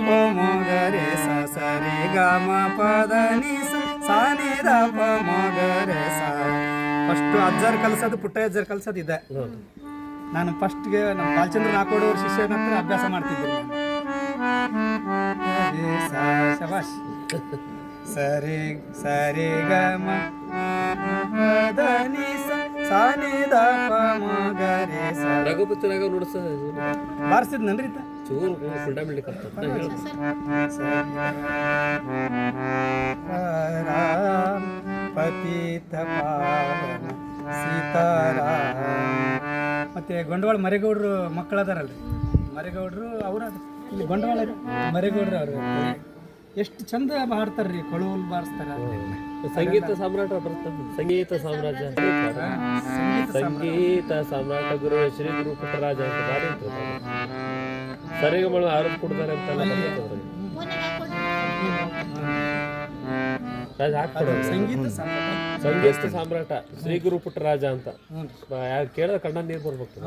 ಪ ಮ ಗ ರೇ ಸ ಸ ರೇ ಗ ಮ ಪ ದ ನಿ ಸ ಸ ನಿ ದ ಪ ಮ ಗ ರೇ ಸ. ಫಸ್ಟ್ ಅಜ್ಜರ್ ಕಲ್ಸೋದು ಪುಟ್ಟ ಅಜ್ಜರ್ ಕಲ್ಸೋದು ಇದೆ. ನಾನು ಫಸ್ಟ್ಗೆ ನಮ್ಮ ಬಾಲಚಂದ್ರ ನಾಕೋಡವ್ರ ಶಿಷ್ಯನ ಹತ್ರ ಅಭ್ಯಾಸ ಮಾಡ್ತಿದ್ದೆ. ಶಬಾಷ್. ಸರಿ ಸರಿ ಗ ಮ ದ ನಿ ಸ ಸ ನಿ ದ ಪ ಮ ಗ ರೇ ಸ. ರಘುಪತಿನಾಗ ನುಡಿಸ ಬಾರಿಸಿದ್ನನ್ರಿ ಚೂರು ಫುಲ್ಡಾ ಬಿಡ್ಲಿಕ್ಕೆ ಪತಿತ ಪಾವನ ಸೀತಾರಾಮ. ಮತ್ತೆ ಗೊಂಡವಾಳ ಮರೇಗೌಡರು ಮಕ್ಕಳದಾರಲ್ರಿ, ಮರೇಗೌಡರು ಅವ್ರ ಇಲ್ಲಿ ಗೊಂಡವಾಳ ಮರೇಗೌಡರು ಅವರು ಎಷ್ಟು ಚಂದ ಹಾಡ್ತಾರ್ರಿ, ಕೊಳುವಲ್ ಬಾರಿಸ್ತಾರ. ಸಂಗೀತ ಸಾಮ್ರಾಟ ಬರ್ತಾನೆ. ಸಂಗೀತ ಸಾಮ್ರಾಜ್ಯ, ಸಂಗೀತ ಸಾಮ್ರಾಟ ಗುರು ಶ್ರೀ ಗುರು ಪುಟ್ಟರಾಜ ಅಂತ ಬಾರಿ ಸರಿಗಮಳು ಆರೋಪ ಕೊಡ್ತಾರೆ ಅಂತೆಲ್ಲ ರಾಜ ಹಾಕ್ಕೊಡ. ಸಂಗೀತ ಸಾಮ್ರಾಟ ಶ್ರೀ ಗುರು ಪುಟ್ಟರಾಜ ಅಂತ ಯಾರು ಕೇಳಿದ್ರೆ ಕಣ್ಣ ನೀರು ಬರ್ಬೇಕು.